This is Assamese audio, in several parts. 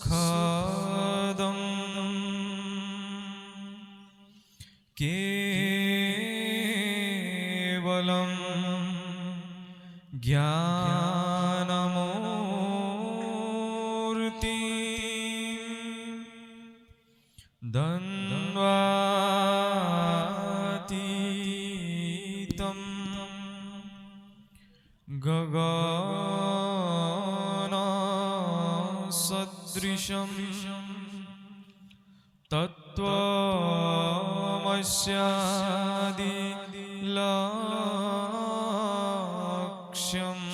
सुखदं केवलं ज्ञानमूर्ति द्वन्द्वातीतं गगनसदृशं तत्त्वमस्यादिलक्ष्यम्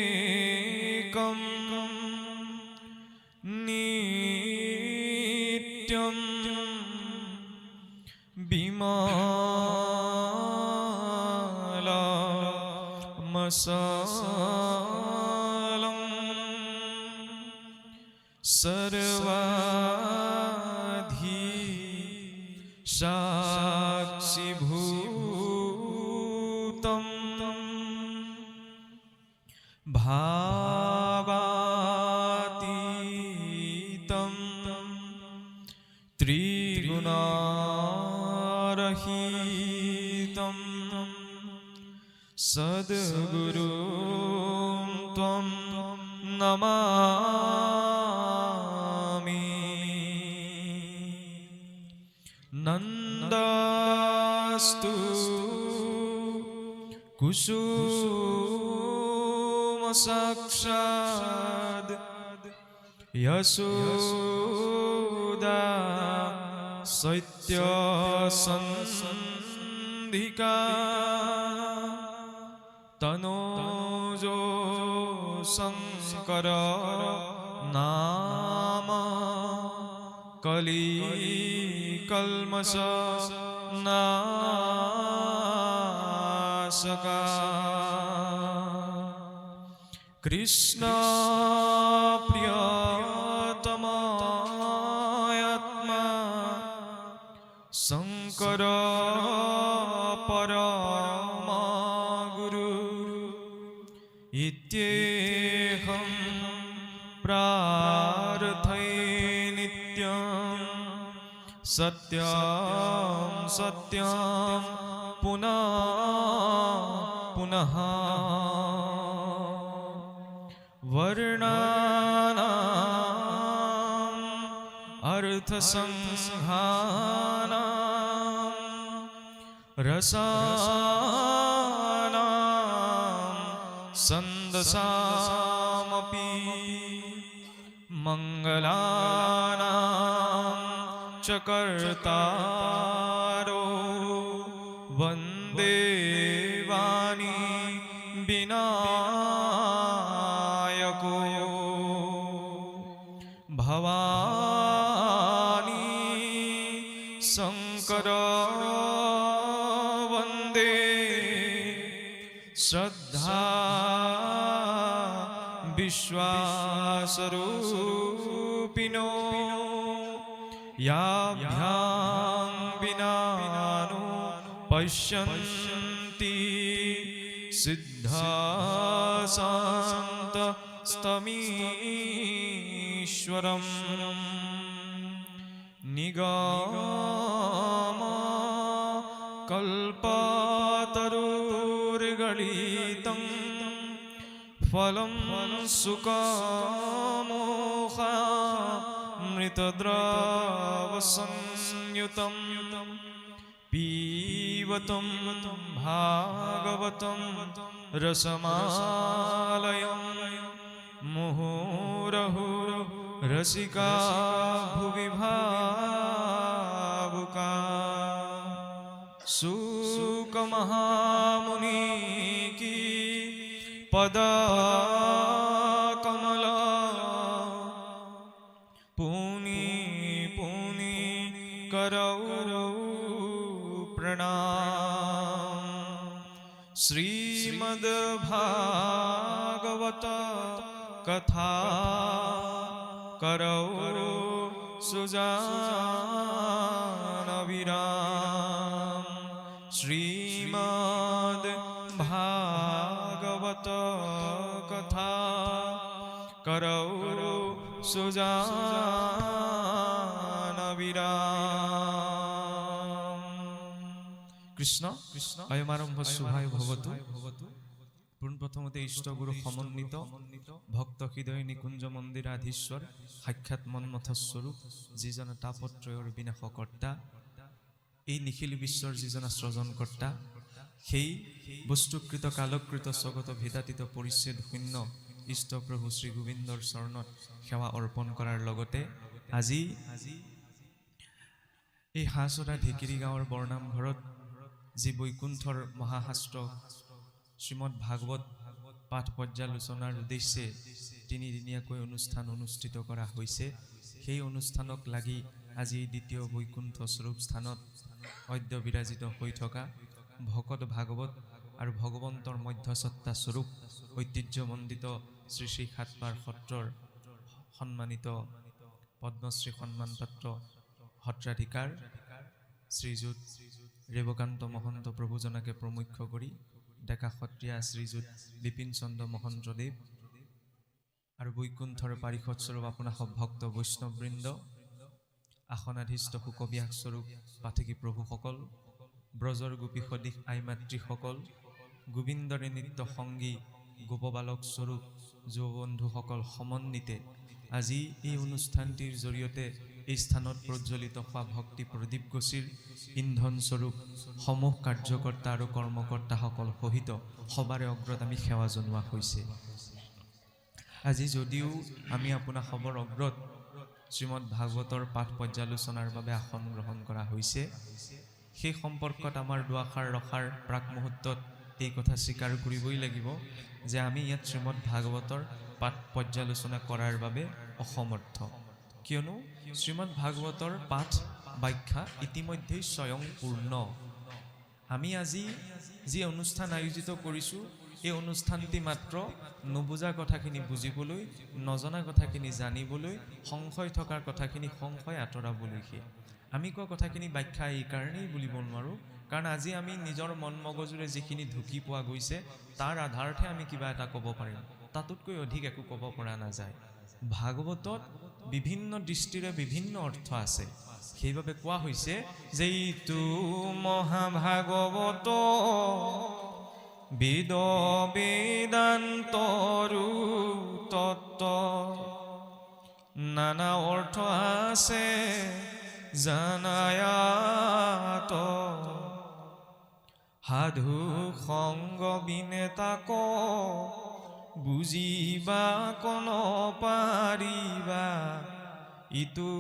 एकं नित्यं विमलमसलं सर्वाधि साक्षिभूतं भावातीतं त्रिगुणारहितं सद्गुरुं त्वं नमामि। नन्दास्तु कुसुमसाक्षात् यशोदा सत्यसन्धिका तनोजो शङ्कर नाम कलिकल्मष नाशका कृष्ण प्रियतमात्मा शंकर परमा गुरु इत्येहं प्रार्थये नित्यं सत्यं सत्यं पुनः पुनः वर्णानाम् अर्थसंहानाम् रसानां छन्दसामपि मङ्गलानां च कर्तारो वन्दे वाणी विनायको भवानी शंकर वन्दे श्रद्धा विश्वासरूपिणो याभ्यां विनानो पश्यन्ति सिद्धासान्तस्तमीश्वरम् निगम कल्पतरुर्गलितं फलं सुखमोहामृतद्रवसंयुतं पीबतं भागवतं रसमालयं मुहुरहु रसिका भुवि भावुका शुक महामुनि की पद कमल पुनि पुनि करौ प्रणाम। श्रीमद्भागवत कथा करौ सुजान विराम। श्रीमद् भागवत कथा करौ सुजान विराम। কৃষ্ণ অয়মারম্ভ শুভায় ভবতু। পোনপ্ৰথমতে ইষ্টগুৰু সমন্বিত ভক্ত হৃদয় নিকুঞ্জ মন্দিৰাধীশ্বৰ সাক্ষাৎ মন্মথস্বৰূপ যিজন তাপত্ৰয়ৰ বিনাশকৰ্তা, এই নিখিল বিশ্বৰ যিজন সৃজনকৰ্তা, সেই বস্তুকৃত কালকৃত স্বগত ভেদাতীত পৰিচ্ছেদ শূন্য ইষ্ট প্ৰভু শ্ৰী গোবিন্দৰ চৰণত সেৱা অৰ্পণ কৰাৰ লগতে আজি এই হাঁচৰা ঢেকিৰি গাঁৱৰ বৰনামঘৰত যি বৈকুণ্ঠৰ মহাশাস্ত্ৰ শ্ৰীমদ ভাগৱত পাঠ পৰ্যালোচনাৰ উদ্দেশ্যে তিনিদিনীয়াকৈ অনুষ্ঠান অনুষ্ঠিত কৰা হৈছে। সেই অনুষ্ঠানক লাগি আজি দ্বিতীয় বৈকুণ্ঠ স্বৰূপ স্থানত অদ্য বিৰাজিত হৈ থকা ভকত ভাগৱত আৰু ভগৱন্তৰ মধ্যসত্তা স্বৰূপ ঐতিহ্যমণ্ডিত শ্ৰী শ্ৰী সাতবাৰ সত্ৰৰ সন্মানিত পদ্মশ্ৰী সন্মানপাত্ৰ সত্ৰাধিকাৰ শ্ৰীযুত ৰেৱকান্ত মহন্ত প্ৰভুজনাকে প্ৰমুখ্য কৰি ডেকা সত্ৰীয়া শ্ৰীযুত বিপিন চন্দ্ৰ মহন্তদেৱ আৰু বৈকুণ্ঠৰ পাৰিষদ স্বৰূপ আপোনাৰ ভক্ত বৈষ্ণৱবৃন্দ, আসনাধীষ্ঠ সুকব্যাস স্বৰূপ পাঠকী প্ৰভুসকল, ব্ৰজৰ গোপী সদৃশ আই মাতৃসকল, গোবিন্দৰে নিত্য সংগী গোপবালক স্বৰূপ যুৱবন্ধুসকল সমন্বিতে আজি এই অনুষ্ঠানটিৰ জৰিয়তে এই স্থানত প্ৰজ্বলিত হোৱা ভক্তি প্ৰদীপ গছিৰ ইন্ধন স্বৰূপ সমূহ কাৰ্যকৰ্তা আৰু কৰ্মকৰ্তাসকল সহিত সবাৰে অগ্ৰগামী সেৱা জনোৱা হৈছে। আজি যদিও আমি আপোনাৰ খবৰ অগ্ৰত শ্ৰীমদ ভাগৱতৰ পাঠ পৰ্যালোচনাৰ বাবে আসন গ্ৰহণ কৰা হৈছে, সেই সম্পৰ্কত আমাৰ দুআষাৰ ৰখাৰ প্ৰাক মুহূৰ্তত এই কথা স্বীকাৰ কৰিবই লাগিব যে আমি ইয়াত শ্ৰীমদ ভাগৱতৰ পাঠ পৰ্যালোচনা কৰাৰ বাবে অসমৰ্থ, কিয়নো শ্ৰীমদ ভাগৱতৰ পাঠ ব্যাখ্যা ইতিমধ্যেই স্বয়ং পূৰ্ণ। আমি আজি যি অনুষ্ঠান আয়োজিত কৰিছোঁ এই অনুষ্ঠানটি মাত্ৰ নুবুজা কথাখিনি বুজিবলৈ, নজনা কথাখিনি জানিবলৈ, সংশয় থকাৰ কথাখিনি সংশয় আঁতৰাবলৈহে। আমি কোৱা কথাখিনি ব্যাখ্যা এই কাৰণেই বুলিব নোৱাৰোঁ কাৰণ আজি আমি নিজৰ মন মগজুৰে যিখিনি ঢুকি পোৱা গৈছে তাৰ আধাৰতহে আমি কিবা এটা ক'ব পাৰিম, তাতোতকৈ অধিক একো ক'ব পৰা নাযায়। ভাগৱতত বিভিন্ন দৃষ্টিৰে বিভিন্ন অৰ্থ আছে, সেইবাবে কোৱা হৈছে যে ইটো মহাভাগৱত বেদ বেদান্তৰু তত্ত্ব, নানা অৰ্থ আছে জানায়াত, সাধু সংগ বিনে তাক বুজিবা কোন পাৰিবা, ইটো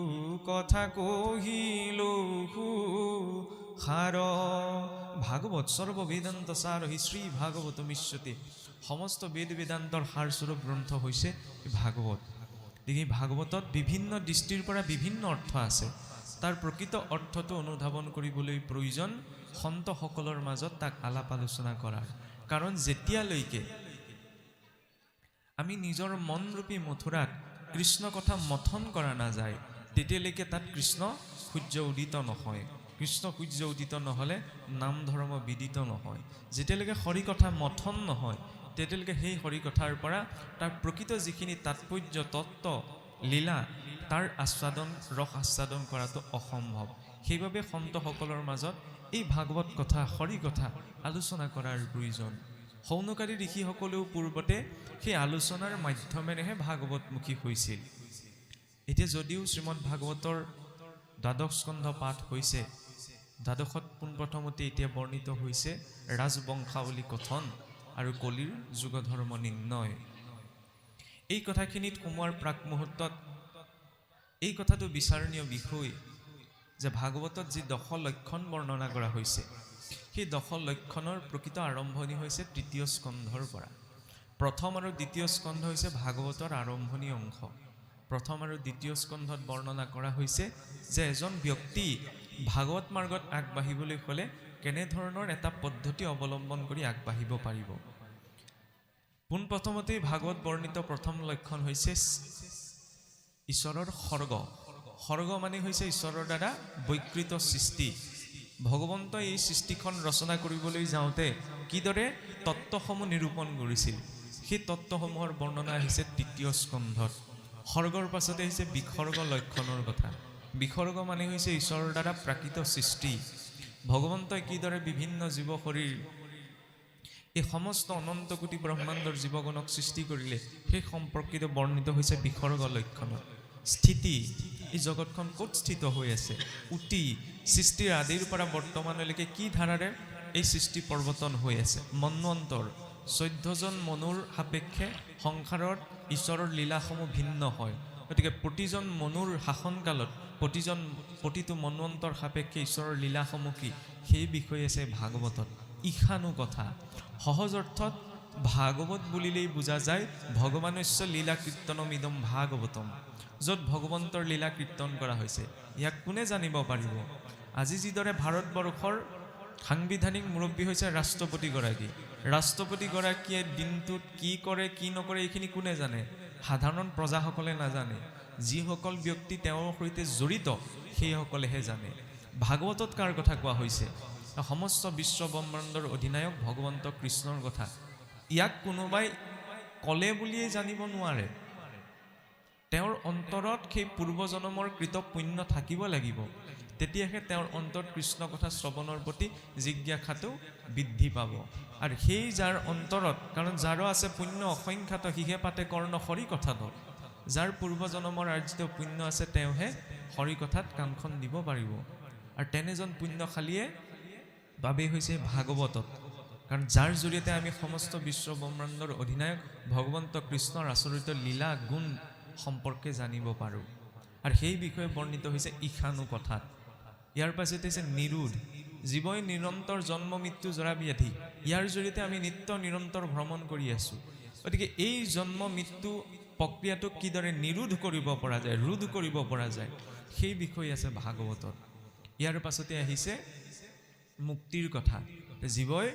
কথা কহিলো সাৰ। ভাগৱত সৰ্ববেদান্ত সাৰ হি শ্ৰী ভাগৱত মিশ্যতে, সমস্ত বেদ বেদান্তৰ সাৰস্বৰূপ গ্ৰন্থ হৈছে ভাগৱত। এই ভাগৱতত বিভিন্ন দৃষ্টিৰ পৰা বিভিন্ন অৰ্থ আছে, তাৰ প্ৰকৃত অৰ্থটো অনুধাৱন কৰিবলৈ প্ৰয়োজন সন্তসকলৰ মাজত তাক আলাপ আলোচনা কৰাৰ। কাৰণ যেতিয়ালৈকে আমি নিজৰ মনৰূপী মথুৰাত কৃষ্ণ কথা মথন কৰা নাযায় তেতিয়ালৈকে তাত কৃষ্ণ সূৰ্য উদিত নহয়। কৃষ্ণ সূৰ্য উদিত নহ'লে নাম ধৰ্ম বিদিত নহয়। যেতিয়ালৈকে হৰি কথা মথন নহয় তেতিয়ালৈকে সেই হৰি কথাৰ পৰা তাৰ প্ৰকৃত যিখিনি তাৎপৰ্য তত্ত্ব লীলা তাৰ আস্বাদন ৰস আস্বাদন কৰাটো অসম্ভৱ। সেইবাবে সন্তসকলৰ মাজত এই ভাগৱত কথা হৰি কথা আলোচনা কৰাৰ প্ৰয়োজন। সৌনকাৰী ঋষিসকলেও পূৰ্বতে সেই আলোচনাৰ মাধ্যমেৰেহে ভাগৱতমুখী হৈছিল। এতিয়া যদিও শ্ৰীমদ ভাগৱতৰ দ্বাদশ স্কন্ধ পাঠ হৈছে, দ্বাদশত পোনপ্ৰথমতে এতিয়া বৰ্ণিত হৈছে ৰাজবংশাৱলী কথন আৰু কলিৰ যুগধৰ্ম নিৰ্ণয়। এই কথাখিনিত সোমোৱাৰ প্ৰাক মুহূৰ্তত এই কথাটো বিচাৰণীয় বিষয় যে ভাগৱতত যি 10 লক্ষণ বৰ্ণনা কৰা হৈছে সেই 10 লক্ষণৰ প্ৰকৃত আৰম্ভণি হৈছে তৃতীয় স্কন্ধৰ পৰা। প্ৰথম আৰু দ্বিতীয় স্কন্ধ হৈছে ভাগৱতৰ আৰম্ভণি অংশ। প্ৰথম আৰু দ্বিতীয় স্কন্ধত বৰ্ণনা কৰা হৈছে যে এজন ব্যক্তি ভাগৱত মাৰ্গত আগবাঢ়িবলৈ হ'লে কেনেধৰণৰ এটা পদ্ধতি অৱলম্বন কৰি আগবাঢ়িব পাৰিব। পোনপ্ৰথমতেই ভাগৱত বৰ্ণিত প্ৰথম লক্ষণ হৈছে ঈশ্বৰৰ সৰ্গ। সৰ্গ মানে হৈছে ঈশ্বৰৰ দ্বাৰা বৈকৃত সৃষ্টি। ভগৱন্তই এই সৃষ্টিখন ৰচনা কৰিবলৈ যাওঁতে কিদৰে তত্ত্বসমূহ নিৰূপণ কৰিছিল, সেই তত্ত্বসমূহৰ বৰ্ণনা আহিছে তৃতীয় স্কন্ধত। সৰ্গৰ পাছতে আহিছে বিসৰ্গ লক্ষণৰ কথা। বিসৰ্গ মানে হৈছে ঈশ্বৰৰ দ্বাৰা প্ৰাকৃত সৃষ্টি। ভগৱন্তই কিদৰে বিভিন্ন জীৱ শৰীৰ এই সমস্ত অনন্ত কোটি ব্ৰহ্মাণ্ডৰ জীৱগণক সৃষ্টি কৰিলে সেই সম্পৰ্কিত বৰ্ণিত হৈছে বিসৰ্গ লক্ষণত। স্থিতি, এই জগতখন ক'ত স্থিত হৈ আছে, উটি সৃষ্টিৰ আদিৰ পৰা বৰ্তমানলৈকে কি ধাৰাৰে এই সৃষ্টি প্ৰৱৰ্তন হৈ আছে। মন্বন্তৰ 14জন মনুৰ সাপেক্ষে সংসাৰত ঈশ্বৰৰ লীলাসমূহ ভিন্ন হয়। গতিকে প্ৰতিজন মনুৰ শাসনকালত প্ৰতিটো মন্বন্তৰ সাপেক্ষে ঈশ্বৰৰ লীলাসমূহ কি, সেই বিষয়ে আছে ভাগৱতত। ঈশানু কথা সহজ অৰ্থত ভাগৱত বুলিলেই বুজা যায় ভগৱানস্য লীলা কীৰ্তনম ইদম ভাগৱতম, য'ত ভগৱন্তৰ লীলা কীৰ্তন কৰা হৈছে। ইয়াক কোনে জানিব পাৰিব? আজি যিদৰে ভাৰতবৰ্ষৰ সাংবিধানিক মুৰব্বী হৈছে ৰাষ্ট্ৰপতিগৰাকী। ৰাষ্ট্ৰপতিগৰাকীয়ে দিনটোত কি কৰে কি নকৰে এইখিনি কোনে জানে? সাধাৰণ প্ৰজাসকলে নাজানে। যিসকল ব্যক্তি তেওঁৰ সৈতে জড়িত সেইসকলেহে জানে। ভাগৱতত কাৰ কথা কোৱা হৈছে? সমস্ত বিশ্ব ব্ৰহ্মাণ্ডৰ অধিনায়ক ভগৱন্ত কৃষ্ণৰ কথা। ইয়াক কোনোবাই কলে বুলিয়ে জানিব নোৱাৰে। তেওঁৰ অন্তৰত সেই পূৰ্বজন্মৰ কৃত পুণ্য থাকিব লাগিব, তেতিয়াহে তেওঁৰ অন্তৰত কৃষ্ণ কথা শ্ৰৱণৰ প্ৰতি জিজ্ঞাসাটো বৃদ্ধি পাব। আৰু সেই যাৰ অন্তৰত, কাৰণ যাৰো আছে পুণ্য অসংখ্যাত সিহে পাতে কৰ্ণ হৰি কথাত, যাৰ পূৰ্বজন্মৰ আৰ্জিত পুণ্য আছে তেওঁহে হৰি কথাত কাণখন দিব পাৰিব। আৰু তেনেজন পুণ্যশালীয়ে বাবে হৈছে ভাগৱতত, কাৰণ যাৰ জৰিয়তে আমি সমস্ত বিশ্ব ব্ৰহ্মাণ্ডৰ অধিনায়ক ভগৱন্ত কৃষ্ণৰ আচৰিত লীলা গুণ সম্পৰ্কে জানিব পাৰোঁ। আৰু সেই বিষয়ে বৰ্ণিত হৈছে ঈশানু কথাত। ইয়াৰ পাছতে হৈছে নিৰোধ, জীৱই নিৰন্তৰ জন্ম মৃত্যু জৰা ব্যাধি, ইয়াৰ জৰিয়তে আমি নিত্য নিৰন্তৰ ভ্ৰমণ কৰি আছোঁ। গতিকে এই জন্ম মৃত্যু প্ৰক্ৰিয়াটোক কিদৰে নিৰোধ কৰিব পৰা যায়, ৰোধ কৰিব পৰা যায়, সেই বিষয়ে আছে ভাগৱতত। ইয়াৰ পাছতে আহিছে মুক্তিৰ কথা। জীৱই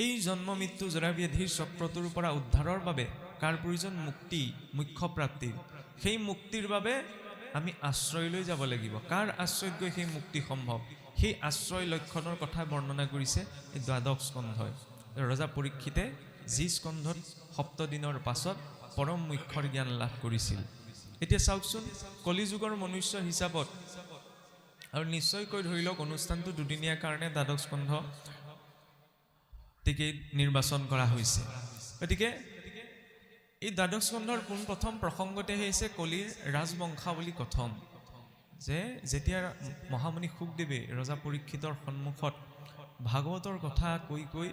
এই জন্ম মৃত্যু জৰা ব্যাধিৰ চক্ৰটোৰ পৰা উদ্ধাৰৰ বাবে কাৰ প্ৰয়োজন? মুক্তি, মুখ্য প্ৰাপ্তিৰ। সেই মুক্তিৰ বাবে আমি আশ্ৰয় লৈ যাব লাগিব। কাৰ আশ্ৰয়ত গৈ সেই মুক্তি সম্ভৱ? সেই আশ্ৰয় লক্ষণৰ কথা বৰ্ণনা কৰিছে এই দ্বাদশ স্কন্ধই। ৰজা পৰীক্ষিতে যি স্কন্ধত 7 দিনৰ পাছত পৰম মুখ্যৰ জ্ঞান লাভ কৰিছিল। এতিয়া চাওকচোন, কলিযুগৰ মনুষ্য হিচাপত, আৰু নিশ্চয়কৈ ধৰি লওক অনুষ্ঠানটো দুদিনীয়াৰ কাৰণে দ্বাদশ স্কন্ধ টিকেট নিৰ্বাচন কৰা হৈছে। গতিকে এই দ্বাদশ স্কন্ধৰ পোনপ্ৰথম প্ৰসংগতে হৈছে কলিৰ ৰাজবংশাৱলী কথন। যে যেতিয়া মহামুনি শুকদেৱে ৰজা পৰীক্ষিতৰ সন্মুখত ভাগৱতৰ কথা কৈ কৈ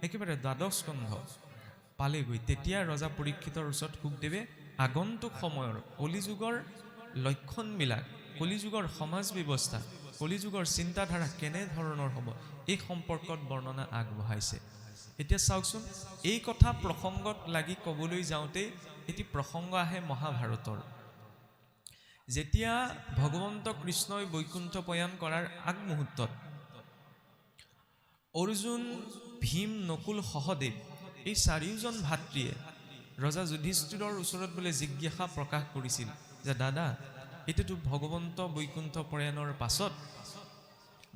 একেবাৰে দ্বাদশ স্কন্ধ পালেগৈ, তেতিয়া ৰজা পৰীক্ষিতৰ ওচৰত শুকদেৱে আগন্তুক সময়ৰ কলিযুগৰ লক্ষণবিলাক, কলিযুগৰ সমাজ ব্যৱস্থা, কলিযুগৰ চিন্তাধাৰা কেনেধৰণৰ হ'ব এই সম্পৰ্কত বৰ্ণনা আগবঢ়াইছে। এতিয়া চাওকচোন, এই কথা প্ৰসংগত লাগি ক'বলৈ যাওঁতেই এটি প্ৰসংগ আহে মহাভাৰতৰ। যেতিয়া ভগৱন্ত কৃষ্ণই বৈকুণ্ঠ প্ৰয়াণ কৰাৰ আগমুহূৰ্তত অৰ্জুন, ভীম, নকুল, সহদেৱ এই 4জন ভাতৃয়ে ৰজা যুধিষ্ঠিৰৰ ওচৰত বোলে জিজ্ঞাসা প্ৰকাশ কৰিছিল যে দাদা, এতিয়াতো ভগৱন্ত বৈকুণ্ঠ প্ৰয়াণৰ পাছত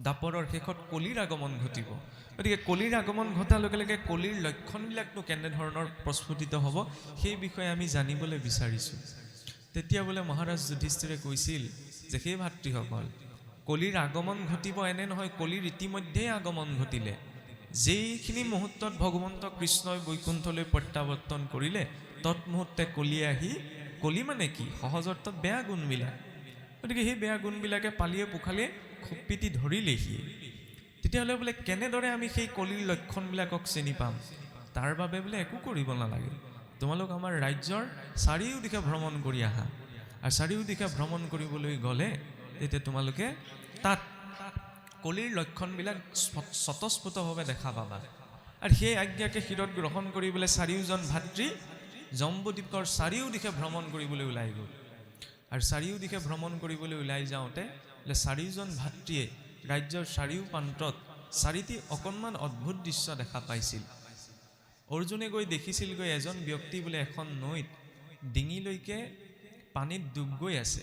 দাপৰৰ শেষত কলিৰ আগমন ঘটিব। গতিকে কলিৰ আগমন ঘটাৰ লগে লগে কলিৰ লক্ষণবিলাকনো কেনেধৰণৰ প্ৰস্ফুটিত হ'ব সেই বিষয়ে আমি জানিবলৈ বিচাৰিছোঁ। তেতিয়া বোলে মহাৰাজ যুধিষ্ঠিৰে কৈছিল যে সেই ভাতৃসকল, কলিৰ আগমন ঘটিব এনে নহয়, কলিৰ ইতিমধ্যেই আগমন ঘটিলে। যেইখিনি মুহূৰ্তত ভগৱন্ত কৃষ্ণই বৈকুণ্ঠলৈ প্ৰত্যাৱৰ্তন কৰিলে তৎমুহূৰ্তে কলিয়ে আহি, কলি মানে কি? সহজ অৰ্থত বেয়া গুণবিলাক। গতিকে সেই বেয়া গুণবিলাকে পালিয়ে পোখালিয়ে খুব পিটি ধৰিলেহি। তেতিয়াহ'লে বোলে কেনেদৰে আমি সেই কলিৰ লক্ষণবিলাকক চিনি পাম? তাৰ বাবে বোলে একো কৰিব নালাগে, তোমালোক আমাৰ ৰাজ্যৰ চাৰিওদিশে ভ্ৰমণ কৰি আহা। আৰু চাৰিওদিশে ভ্ৰমণ কৰিবলৈ গ'লে তেতিয়া তোমালোকে তাত কলিৰ লক্ষণবিলাক স্বতঃস্ফূৰ্তভাৱে দেখা পাবা। আৰু সেই আজ্ঞাকে শিৰত গ্ৰহণ কৰিবলৈ 4জন ভাতৃ জম্বুদ্বীপৰ চাৰিওদিশে ভ্ৰমণ কৰিবলৈ ওলাই গ'ল। আৰু চাৰিওদিশে ভ্ৰমণ কৰিবলৈ ওলাই যাওঁতে 4জন ভাতৃয়ে ৰাজ্যৰ চাৰিও প্ৰান্তত 4টি অকণমান অদ্ভুত দৃশ্য দেখা পাইছিল। অৰ্জুনে গৈ দেখিছিলগৈ এজন ব্যক্তি বোলে এখন নৈত ডিঙিলৈকে পানীত ডুব গৈ আছে।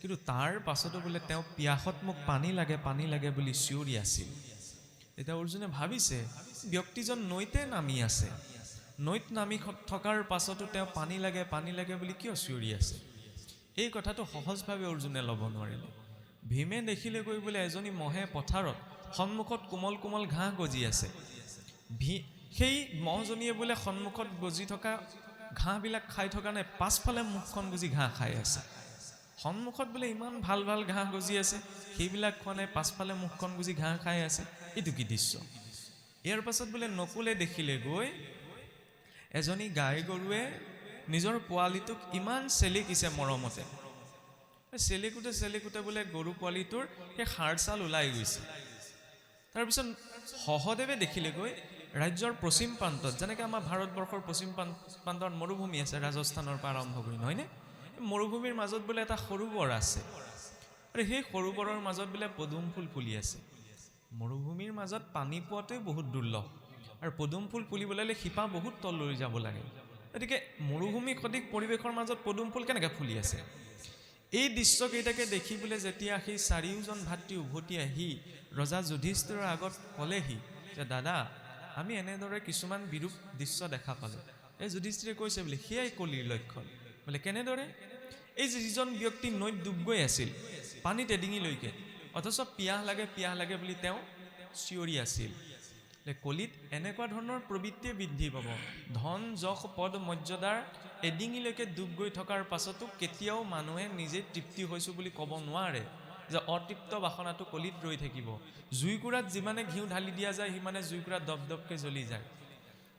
কিন্তু তাৰ পাছতো বোলে তেওঁ পিয়াসত মোক পানী লাগে বুলি চিঞৰি আছিল। তেতিয়া অৰ্জুনে ভাবিছে ব্যক্তিজন নৈতে নামি আছে, নৈত নামি থকাৰ পাছতো তেওঁ পানী লাগে বুলি কিয় চিঞৰি আছে? এই কথাটো সহজভাৱে অৰ্জুনে ল'ব নোৱাৰিলে। ভীমে দেখিলে গৈ বোলে এজনী মহে পথাৰত সন্মুখত কোমল কোমল ঘাঁহ গজি আছে। সেই মহজনীয়ে বোলে সন্মুখত গজি থকা ঘাঁহবিলাক খাই থকা নাই, পাছফালে মুখখন গুজি ঘাঁহ খাই আছে। সন্মুখত বোলে ইমান ভাল ভাল ঘাঁহ গজি আছে, সেইবিলাক খোৱা নাই, পাছফালে মুখখন গুজি ঘাঁহ খাই আছে। এইটো কি দৃশ্য? ইয়াৰ পাছত বোলে নকুলে দেখিলে গৈ এজনী গাই গৰুৱে নিজৰ পোৱালিটোক ইমান চেলেকিছে মৰমতে। চেলেকুতে বোলে গৰু পোৱালিটোৰ সেই হাড় ছাল ওলাই গৈছে। তাৰপিছত সহদেৱে দেখিলে গৈ ৰাজ্যৰ পশ্চিম প্ৰান্তত, যেনেকৈ আমাৰ ভাৰতবৰ্ষৰ পশ্চিম প্ৰান্তত মৰুভূমি আছে, ৰাজস্থানৰ পৰা আৰম্ভ কৰি, নহয়নে? মৰুভূমিৰ মাজত বোলে এটা সৰোবৰ আছে, আৰু সেই সৰোবৰৰ মাজত বোলে পদুম ফুল ফুলি আছে। মৰুভূমিৰ মাজত পানী পোৱাটোৱে বহুত দুৰ্লভ, আৰু পদুম ফুল ফুলিবলৈ হ'লে শিপা বহুত তললৈ যাব লাগে। গতিকে মৰুভূমি সদৃশ পৰিৱেশৰ মাজত পদুম ফুল কেনেকৈ ফুলি আছে? এই দৃশ্যকেইটাকে দেখি বোলে যেতিয়া সেই চাৰিওজন ভাতৃ উভতি আহি ৰজা যুধিষ্ঠিৰৰ আগত ক'লেহি যে দাদা, আমি এনেদৰে কিছুমান বিৰূপ দৃশ্য দেখা পালোঁ। এই যুধিষ্ঠিৰে কৈছে বোলে সেয়াই কলিৰ লক্ষণ। বোলে কেনেদৰে? এই যিজন ব্যক্তি নৈত ডুব গৈ আছিল পানীত এডিঙিলৈকে, অথচ পিয়াহ লাগে বুলি তেওঁ চিঞৰি আছিল। কলিত এনেকুৱা ধৰণৰ প্ৰবৃত্তিয়ে বৃদ্ধি পাব। ধন যশ পদ মৰ্যাদাৰ এডিঙিলৈকে ডুব গৈ থকাৰ পাছতো কেতিয়াও মানুহে নিজে তৃপ্তি হৈছোঁ বুলি ক'ব নোৱাৰে, যে অতৃপ্ত বাসনাটো কলিত ৰৈ থাকিব। জুইকুৰাত যিমানে ঘিউ ঢালি দিয়া যায় সিমানে জুইকুৰাত দপদপকৈ জ্বলি যায়।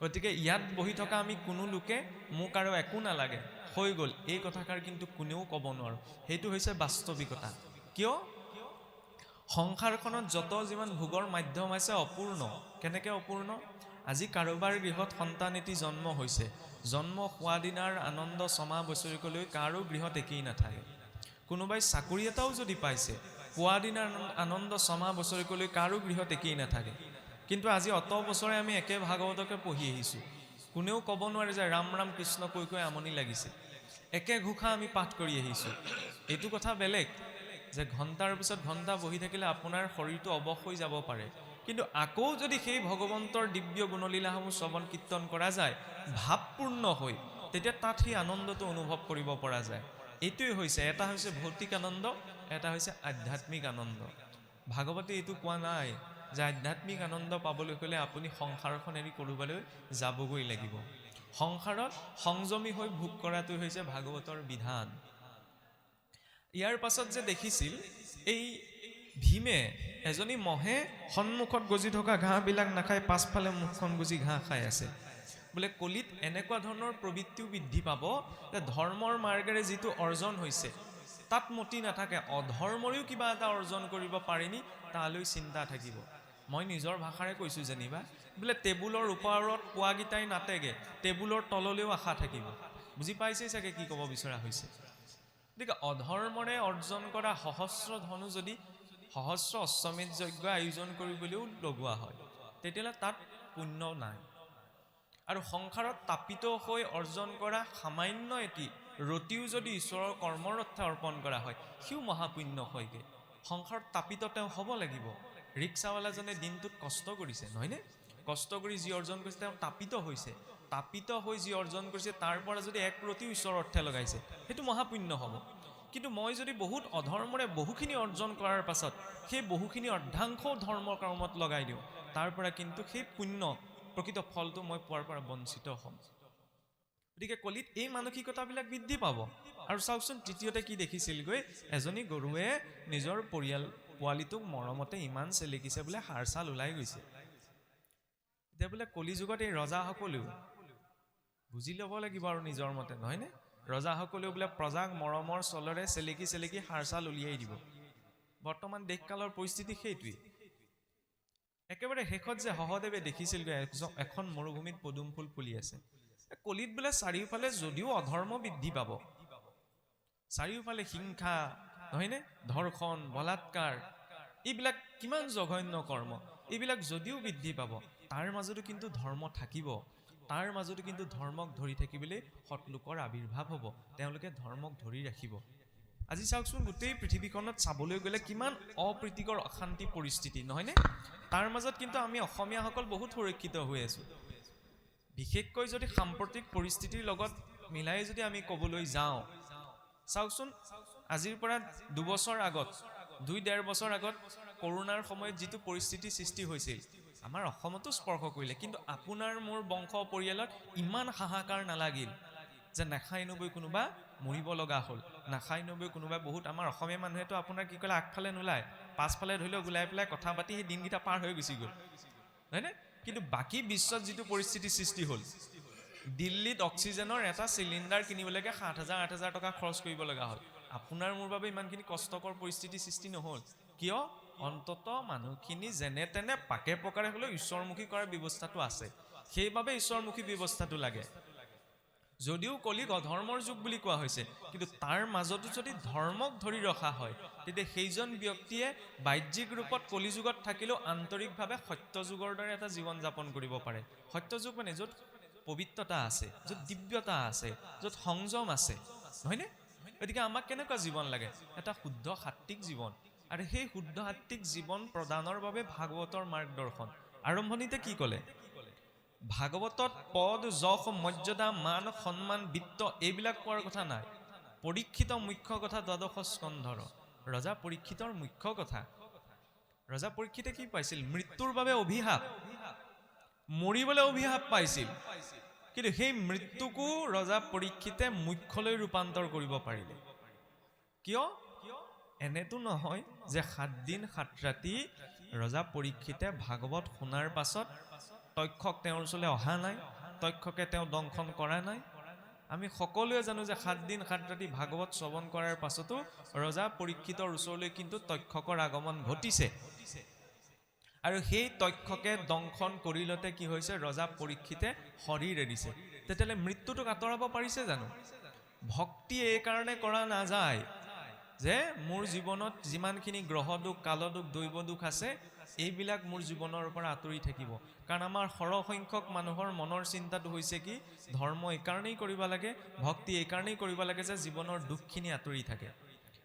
গতিকে ইয়াত বহি থকা আমি কোনো লোকে মোক আৰু একো নালাগে, হৈ গ'ল, এই কথাষাৰ কিন্তু কোনেও ক'ব নোৱাৰোঁ। সেইটো হৈছে বাস্তৱিকতা। কিয়? সংসাৰখনত যত যিমান ভোগৰ মাধ্যম আছে অপূৰ্ণ। কেনেকৈ অপূৰ্ণ? আজি কাৰোবাৰ গৃহত সন্তান এটি জন্ম হৈছে, জন্ম হোৱা দিনাৰ আনন্দ ছমাহ বছৰিকলৈ কাৰো গৃহত একেই নাথাকে। কোনোবাই চাকৰি এটাও যদি পাইছে, পোৱা দিনাৰ আনন্দ ছমাহ বছৰিকলৈ কাৰো গৃহত একেই নাথাকে। কিন্তু আজি অত বছৰে আমি একে ভাগৱতকে পঢ়ি আহিছোঁ, কোনেও ক'ব নোৱাৰে যে ৰাম ৰাম কৃষ্ণ কৈ আমনি লাগিছে। একে ঘোষা আমি পাঠ কৰি আহিছোঁ। এইটো কথা বেলেগ যে ঘণ্টাৰ পিছত ঘণ্টা বহি থাকিলে আপোনাৰ শৰীৰটো অৱশ হৈ যাব পাৰে, কিন্তু আকৌ যদি সেই ভগৱন্তৰ দিব্য গুণলীলাসমূহ শ্ৰৱণ কীৰ্তন কৰা যায় ভাৱপূৰ্ণ হৈ, তেতিয়া তাত সেই আনন্দটো অনুভৱ কৰিব পৰা যায়। এইটোৱে হৈছে, এটা হৈছে ভৌতিক আনন্দ, এটা হৈছে আধ্যাত্মিক আনন্দ। ভাগৱতে এইটো কোৱা নাই যে আধ্যাত্মিক আনন্দ পাবলৈ হ'লে আপুনি সংসাৰখন এৰি ক'ৰবালৈ যাবগৈ লাগিব। সংসাৰত সংযমী হৈ ভোগ কৰাটো হৈছে ভাগৱতৰ বিধান। ইয়াৰ পাছত যে দেখিছিল এই ভীমে এজনী মহে সন্মুখত গজি থকা ঘাঁহবিলাক নাখাই পাছফালে মুখখন গুজি ঘাঁহ খাই আছে। বোলে কলিত এনেকুৱা ধৰণৰ প্ৰবৃত্তিও বৃদ্ধি পাব যে ধৰ্মৰ মাৰ্গেৰে যিটো অৰ্জন হৈছে তাত মতি নাথাকে, অধৰ্মৰেও কিবা এটা অৰ্জন কৰিব পাৰিনি তালৈ চিন্তা থাকিব। মই নিজৰ ভাষাৰে কৈছোঁ যেনিবা, বোলে টেবুলৰ ওপৰত পোৱাগিটাই নাটেগে, টেবুলৰ তললৈও আশা থাকিব। বুজি পাইছেই চাগে কি ক'ব বিচৰা হৈছে। গতিকে অধৰ্মৰে অৰ্জন কৰা সহস্ৰ ধনো যদি সহস্ৰ অশ্বমেধ যজ্ঞ আয়োজন কৰিবলৈও লগোৱা হয়, তেতিয়াহ'লে তাত পুণ্য নাই। আৰু সংসাৰত তাপিত হৈ অৰ্জন কৰা সামান্য এটি ৰতিও যদি ঈশ্বৰৰ কৰ্মৰ অৰ্থে অৰ্পণ কৰা হয়, সিও মহাপুণ্য হয়গে। সংসাৰত তাপিত তেওঁ হ'ব লাগিব। ৰিক্সাৱালাজনে দিনটোত কষ্ট কৰিছে, নহয়নে? কষ্ট কৰি যি অৰ্জন কৰিছে তেওঁ তাপিত হৈছে। তাপিত হৈ যি অৰ্জন কৰিছে তাৰ পৰা যদি এক ৰতিও ঈশ্বৰৰ অৰ্থে লগাইছে, সেইটো মহাপুণ্য হ'ব। কিন্তু মই যদি বহুত অধৰ্মৰে বহুখিনি অৰ্জন কৰাৰ পাছত সেই বহুখিনি অৰ্ধাংশও ধৰ্ম কৰ্মত লগাই দিওঁ, তাৰ পৰা কিন্তু সেই পুণ্য প্ৰকৃত ফলটো মই পোৱাৰ পৰা বঞ্চিত হ'ম। গতিকে কলিত এই মানসিকতাবিলাক বৃদ্ধি পাব। আৰু চাওকচোন তৃতীয়তে কি দেখিছিলগৈ, এজনী গৰুৱে নিজৰ পোৱালিটোক মৰমতে ইমান চেলেকিছে বোলে হাড় ছাল ওলাই গৈছে। এতিয়া বোলে কলিযুগত এই ৰজাসকলেও বুজি ল'ব লাগিব আৰু নিজৰ মতে, নহয়নে? ৰজাসকলেও বোলে প্ৰজাক মৰমৰ চলৰে চেলেকি হাড় ছাল উলিয়াই দিব। বৰ্তমান দেশকালৰ পৰিস্থিতি সেইটোৱেই। একেবাৰে শেষত যে সহদেৱে দেখিছিলগৈ এখন মৰুভূমিত পদুম ফুল ফুলি আছে। কলিত বোলে চাৰিওফালে যদিও অধৰ্ম বৃদ্ধি পাব, চাৰিওফালে হিংসা, নহয়নে, ধৰ্ষণ, বলাৎকাৰ, এইবিলাক কিমান জঘন্য কৰ্ম, এইবিলাক যদিও বৃদ্ধি পাব, তাৰ মাজতো কিন্তু ধৰ্ম থাকিব। তাৰ মাজতো কিন্তু ধৰ্মক ধৰি থাকিবলৈ সৎলোকৰ আবিৰ্ভাৱ হ'ব, তেওঁলোকে ধৰ্মক ধৰি ৰাখিব। আজি চাওকচোন গোটেই পৃথিৱীখনত চাবলৈ গ'লে কিমান অপ্ৰীতিকৰ অশান্তি পৰিস্থিতি নহয়নে? তাৰ মাজত কিন্তু আমি অসমীয়াসকল বহুত সুৰক্ষিত হৈ আছো। বিশেষকৈ যদি সাম্প্ৰতিক পৰিস্থিতিৰ লগত মিলাই যদি আমি ক'বলৈ যাওঁ, চাওকচোন আজিৰ পৰা 2 বছৰ আগত 2-1.5 বছৰ আগত কৰোনাৰ সময়ত যিটো পৰিস্থিতি সৃষ্টি হৈছিল আমাৰ অসমতো স্পৰ্শ কৰিলে, কিন্তু আপোনাৰ মোৰ বংশ পৰিয়ালত ইমান হাহাকাৰ নালাগিল যে নাখাই নবৈ কোনোবা মৰিব লগা হ'ল, নাখাই নবৈ কোনোবা বহুত আমাৰ অসমীয়া মানুহেতো আপোনাৰ কি ক'লে আগফালে নোলায়, পাছফালে ধৰি লওক ওলাই পেলাই কথা পাতি সেই দিনকেইটা পাৰ হৈ গুচি গ'ল, হয়নে? কিন্তু বাকী বিশ্বত যিটো পৰিস্থিতি সৃষ্টি হ'ল, দিল্লীত অক্সিজেনৰ এটা চিলিণ্ডাৰ কিনিবলৈকে 7,000-8,000 টকা খৰচ কৰিব লগা হ'ল। আপোনাৰ মোৰ বাবে ইমানখিনি কষ্টকৰ পৰিস্থিতি সৃষ্টি নহ'ল কিয়? অন্তত মানুহখিনি যেনে তেনে পাকে প্ৰকাৰে হ'লেও ঈশ্বৰমুখী কৰাৰ ব্যৱস্থাটো আছে, সেইবাবে ঈশ্বৰমুখী ব্যৱস্থাটো লাগে। যদিও কলিক অধৰ্মৰ যুগ বুলি কোৱা হৈছে, কিন্তু তাৰ মাজতো যদি ধৰ্মক ধৰি ৰখা হয় তেতিয়া সেইজন ব্যক্তিয়ে বাহ্যিক ৰূপত কলিযুগত থাকিলেও আন্তৰিকভাৱে সত্য যুগৰ দৰে এটা জীৱন যাপন কৰিব পাৰে। সত্য যুগ মানে য'ত পবিত্ৰতা আছে, য'ত দিব্যতা আছে, য'ত সংযম আছে, হয়নে? গতিকে আমাক কেনেকুৱা জীৱন লাগে? এটা শুদ্ধ সাত্বিক জীৱন, আৰু সেই শুদ্ধ সাত্বিক জীৱন প্ৰদানৰ বাবে ভাগৱতৰ মাৰ্গদৰ্শন। আৰম্ভণিতে কি ক'লে? ভাগৱতত পদ, যশ, মৰ্যাদা, মান, সন্মান, বিত্ত এইবিলাক পোৱাৰ কথা নাই। পৰীক্ষিত মুখ্য কথা 12 স্কন্ধৰ, ৰজা পৰীক্ষিতৰ মুখ্য কথা। ৰজা পৰীক্ষিতে কি পাইছিল? মৃত্যুৰ বাবে অভিশাপ, মৰিবলৈ অভিশাপ পাইছিল, কিন্তু সেই মৃত্যুকো ৰজা পৰীক্ষিতে মুখ্যলৈ ৰূপান্তৰ কৰিব পাৰিলে। কিয়? এনেতো নহয় যে 7 দিন 7 ৰাতি ৰজা পৰীক্ষিতে ভাগৱত শুনাৰ পাছত তক্ষক তেওঁৰ ওচৰলৈ অহা নাই, তক্ষকে তেওঁ দংশন কৰা নাই। আমি সকলোৱে জানো যে 7 দিন 7 ৰাতি ভাগৱত শ্ৰৱণ কৰাৰ পাছতো ৰজা পৰীক্ষিতৰ ওচৰলৈ কিন্তু তক্ষকৰ আগমন ঘটিছে, আৰু সেই তক্ষকে দংশন কৰিলতে কি হৈছে? ৰজা পৰীক্ষিতে শৰীৰ এৰিছে। তেতিয়াহ'লে মৃত্যুটোক আঁতৰাব পাৰিছে জানো? ভক্তি এই কাৰণে কৰা নাযায় যে মোৰ জীৱনত যিমানখিনি গ্ৰহ দুখ, কাল দুখ, দৈৱ দুখ আছে এইবিলাক মোৰ জীৱনৰ পৰা আঁতৰি থাকিব। কাৰণ আমাৰ সৰহসংখ্যক মানুহৰ মনৰ চিন্তাটো হৈছে কি? ধৰ্ম এইকাৰণেই কৰিব লাগে, ভক্তি এইকাৰণেই কৰিব লাগে যে জীৱনৰ দুখখিনি আঁতৰি থাকে।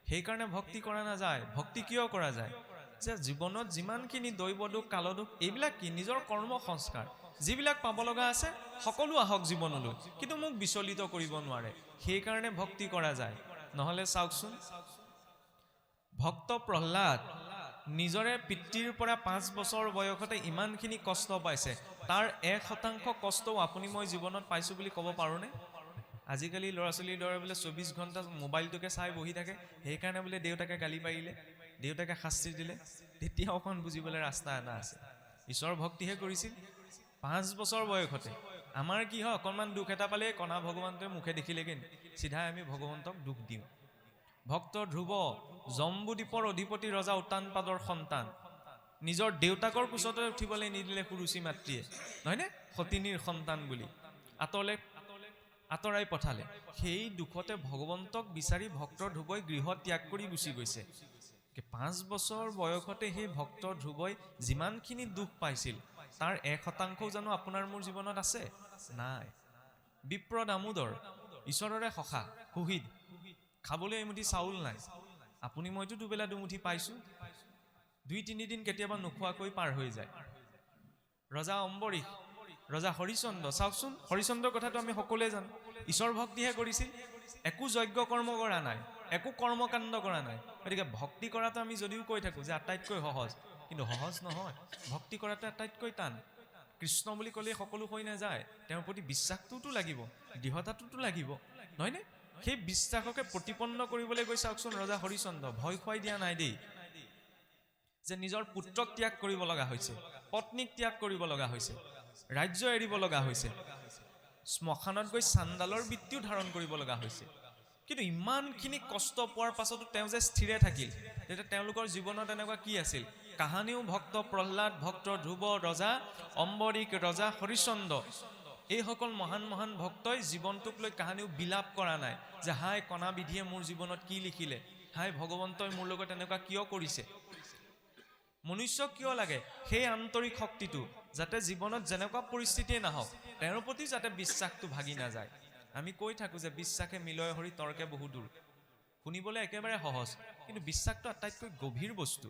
সেইকাৰণে ভক্তি কৰা নাযায়। ভক্তি কিয় কৰা যায়? যে জীৱনত যিমানখিনি দৈৱ দুখ, কাল দুখ এইবিলাক কি? নিজৰ কৰ্ম সংস্কাৰ, যিবিলাক পাব লগা আছে সকলো আহক জীৱনলৈ, কিন্তু মোক বিচলিত কৰিব নোৱাৰে, সেইকাৰণে ভক্তি কৰা যায়। নহ'লে চাওকচোন ভক্ত প্ৰহ্লাদ নিজৰে পিতৃৰ পৰা 5 বছৰ বয়সতে ইমানখিনি কষ্ট পাইছে, তাৰ 1% কষ্টও আপুনি মই জীৱনত পাইছোঁ বুলি ক'ব পাৰোঁনে? আজিকালি ল'ৰা ছোৱালীৰ দৰে বোলে 24 ঘণ্টা মোবাইলটোকে চাই বহি থাকে, সেইকাৰণে বোলে দেউতাকে গালি পাৰিলে, দেউতাকে শাস্তি দিলে, তেতিয়া অকণ বুজিবলৈ ৰাস্তা এটা আছে। ঈশ্বৰ ভক্তিহে কৰিছিল 5 বছৰ বয়সতে। আমাৰ কি হয়? অকণমান দুখ এটা পালে কণা ভগৱানটোৱে মুখে দেখিলেগৈ চিধাই আমি ভগৱন্তক দুখ দিওঁ। ভক্ত ধ্ৰুৱ জম্বুদ্বীপৰ অধিপতি ৰজা উত্তানপাদৰ সন্তান, নিজৰ দেউতাকৰ কোচতে উঠিবলৈ নিদিলে সুৰুচি মাতৃয়ে, নহয়নে? সতিনীৰ সন্তান বুলি আঁতৰাই পঠালে। সেই দুখতে ভগৱন্তক বিচাৰি ভক্ত ধ্ৰুৱই গৃহ ত্যাগ কৰি গুচি গৈছে। 5 বছৰ বয়সতে সেই ভক্ত ধ্ৰুৱই যিমানখিনি দুখ পাইছিল তাৰ 1% জানো আপোনাৰ মোৰ জীৱনত আছে? নাই। বিপ্ৰ দামোদৰ ঈশ্বৰৰে সখা, সুহৃদ, খাবলৈ এমুঠি চাউল নাই, আপুনি মইতো দুবেলা দুমুঠি পাইছোঁ, 2-3 দিন কেতিয়াবা নোখোৱাকৈ পাৰ হৈ যায়। ৰজা অম্বৰীশ, ৰজা হৰিচন্দ্ৰ, চাওকচোন হৰিচন্দ্ৰৰ কথাটো আমি সকলোৱে জানো। ঈশ্বৰ ভক্তিহে কৰিছিল, একো যজ্ঞ কৰ্ম কৰা নাই, একো কৰ্মকাণ্ড কৰা নাই। গতিকে ভক্তি কৰাটো আমি যদিও কৈ থাকোঁ যে আটাইতকৈ সহজ, কিন্তু সহজ নহয়। ভক্তি কৰাটো আটাইতকৈ টান। কৃষ্ণ বুলি ক'লে সকলো হৈ নাযায়, তেওঁৰ প্ৰতি বিশ্বাসটোতো লাগিব, দৃঢ়তাটোতো লাগিব, নহয়নে? সেই বিশ্বাসকে প্ৰতিপন্ন কৰিবলৈ গৈ চাওকচোন ৰজা হৰিচন্দ্ৰ ভয় খুৱাই দিয়া নাই দেই, যে নিজৰ পুত্ৰক ত্যাগ কৰিব লগা হৈছে, পত্নীক ত্যাগ কৰিব লগা হৈছে, ৰাজ্য এৰিব লগা হৈছে, শ্মশানত গৈ চাণ্ডালৰ বৃত্তিও ধাৰণ কৰিব লগা হৈছে। কিন্তু ইমানখিনি কষ্ট পোৱাৰ পাছতো তেওঁ যে স্থিৰে থাকিল, তেতিয়া তেওঁলোকৰ জীৱনত এনেকুৱা কি আছিল? কাহানিও ভক্ত প্ৰহ্লাদ, ভক্ত ধ্ৰুৱ, ৰজা অম্বৰীশ, ৰজা হৰিচন্দ্ৰ এইসকল মহান মহান ভক্তই জীৱনটোক লৈ কাহানিও বিলাপ কৰা নাই যে হাই কণা বিধিয়ে মোৰ জীৱনত কি লিখিলে, হাই ভগৱন্তই মোৰ লগত এনেকুৱা কিয় কৰিছে। মনুষ্যক কিয় লাগে? সেই আন্তৰিক শক্তিটো, যাতে জীৱনত যেনেকুৱা পৰিস্থিতিয়ে নাহক তেওঁৰ প্ৰতি যাতে বিশ্বাসটো ভাগি নাযায়। আমি কৈ থাকোঁ যে বিশ্বাসে মিলয় হৰি তৰ্কে বহু দূৰ, শুনিবলৈ একেবাৰে সহজ, কিন্তু বিশ্বাসটো আটাইতকৈ গভীৰ বস্তু।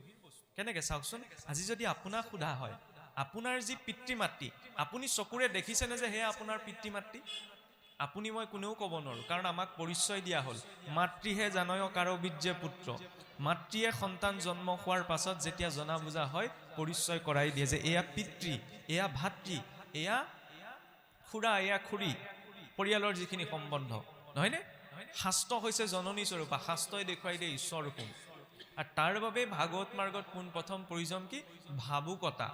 কেনেকৈ চাওকচোন, আজি যদি আপোনাক সোধা হয় আপোনাৰ যি পিতৃ মাতৃ, আপুনি চকুৰে দেখিছেনে যে সেয়া আপোনাৰ পিতৃ মাতৃ? আপুনি মই কোনেও ক'ব নোৱাৰোঁ, কাৰণ আমাক পৰিচয় দিয়া হ'ল, মাতৃহে জানয় কাৰো বীৰ্যে পুত্ৰ। মাতৃয়ে সন্তান জন্ম হোৱাৰ পাছত যেতিয়া জনা বুজা হয়, পৰিচয় কৰাই দিয়ে যে এয়া পিতৃ, এয়া ভাতৃ, এয়া খুৰা, এয়া খুৰী, পৰিয়ালৰ যিখিনি সম্বন্ধ, নহয়নে? শাস্ত্ৰ হৈছে জননী স্বৰূপা, শাস্ত্ৰই দেখুৱাই দিয়ে ঈশ্বৰ কোন। আৰু তাৰ বাবে ভাগৱত মাৰ্গত পোনপ্ৰথম প্ৰয়োজন কি? ভাবুকতা।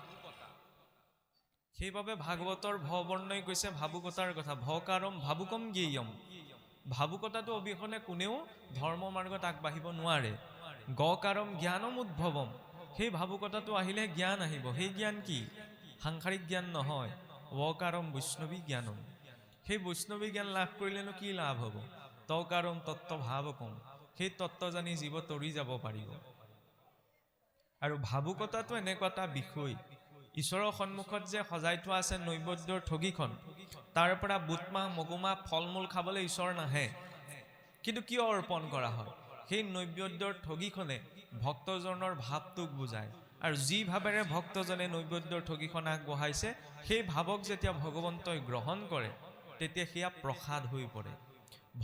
সেইবাবে ভাগৱতৰ ভবৰ্ণই কৈছে ভাবুকতাৰ কথা, ভকাৰম ভাবুকম জ্ঞেয়ম। ভাবুকতাটো অবিহনে কোনেও ধৰ্ম মাৰ্গত আগবাঢ়িব নোৱাৰে। গকাৰম জ্ঞানম উদ্ভৱম, সেই ভাবুকতাটো আহিলে জ্ঞান আহিব। সেই জ্ঞান কি? সাংসাৰিক জ্ঞান নহয়, ৱকাৰম বৈষ্ণৱী জ্ঞানম। সেই বৈষ্ণৱী জ্ঞান লাভ কৰিলেনো কি লাভ হ'ব? তকাৰম তত্ত্ব ভাৱকম, সেই তত্ত্ব জানি জীৱ তৰি যাব পাৰিব। আৰু ভাবুকতাটো এনেকুৱা এটা বিষয়, ঈশ্বৰৰ সন্মুখত যে সজাই থোৱা আছে নৈবেদ্যৰ ঠগীখন, তাৰ পৰা বুটমাহ মগুমাহ ফল মূল খাবলৈ ঈশ্বৰ নাহে, কিন্তু কিয় অৰ্পণ কৰা হয়? সেই নৈবেদ্যৰ ঠগীখনে ভক্তজনৰ ভাৱটোক বুজায়। আৰু যি ভাৱেৰে ভক্তজনে নৈবেদ্যৰ ঠগীখন আগবঢ়াইছে, সেই ভাৱক যেতিয়া ভগৱন্তই গ্ৰহণ কৰে, তেতিয়া সেয়া প্ৰসাদ হৈ পৰে।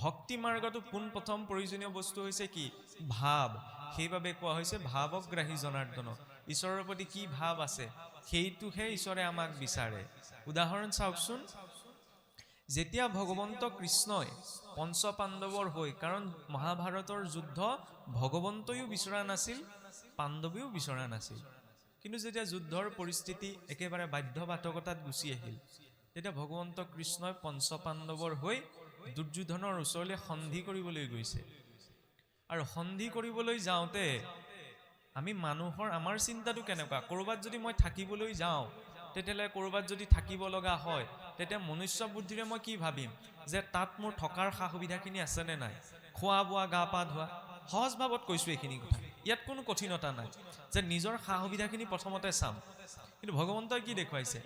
ভক্তি মাৰ্গতো পোনপ্ৰথম প্ৰয়োজনীয় বস্তু হৈছে কি? ভাৱ। সেইবাবে কোৱা হৈছে ভাৱগ্ৰাহী জনাৰ্দন। ঈশ্বৰৰ প্ৰতি কি ভাৱ আছে, সেইটোহে ঈশ্বৰে আমাক বিচাৰে। উদাহৰণ চাওকচোন, যেতিয়া ভগৱন্ত কৃষ্ণই পঞ্চ পাণ্ডৱৰ হৈ, কাৰণ মহাভাৰতৰ যুদ্ধ ভগৱন্তইও বিচৰা নাছিল, পাণ্ডৱেও বিচৰা নাছিল, কিন্তু যেতিয়া যুদ্ধৰ পৰিস্থিতি একেবাৰে বাধ্যবাধকতাত গুচি আহিল, তেতিয়া ভগৱন্ত কৃষ্ণই পঞ্চ পাণ্ডৱৰ হৈ দুৰ্যোধনৰ ওচৰলৈ সন্ধি কৰিবলৈ গৈছে। আৰু সন্ধি কৰিবলৈ যাওঁতে আমি মানুহৰ আমাৰ চিন্তাটো কেনেকুৱা? ক'ৰবাত যদি মই থাকিবলৈ যাওঁ, তেতিয়াহ'লে ক'ৰবাত যদি থাকিব লগা হয়, তেতিয়া মনুষ্য বুদ্ধিৰে মই কি ভাবিম? যে তাত মোৰ থকাৰ সা সুবিধাখিনি আছেনে নাই, খোৱা বোৱা গা পা ধোৱা। সহজ ভাৱত কৈছোঁ এইখিনি কথা, ইয়াত কোনো কঠিনতা নাই, যে নিজৰ সা সুবিধাখিনি প্ৰথমতে চাম। কিন্তু ভগৱন্তই কি দেখুৱাইছে?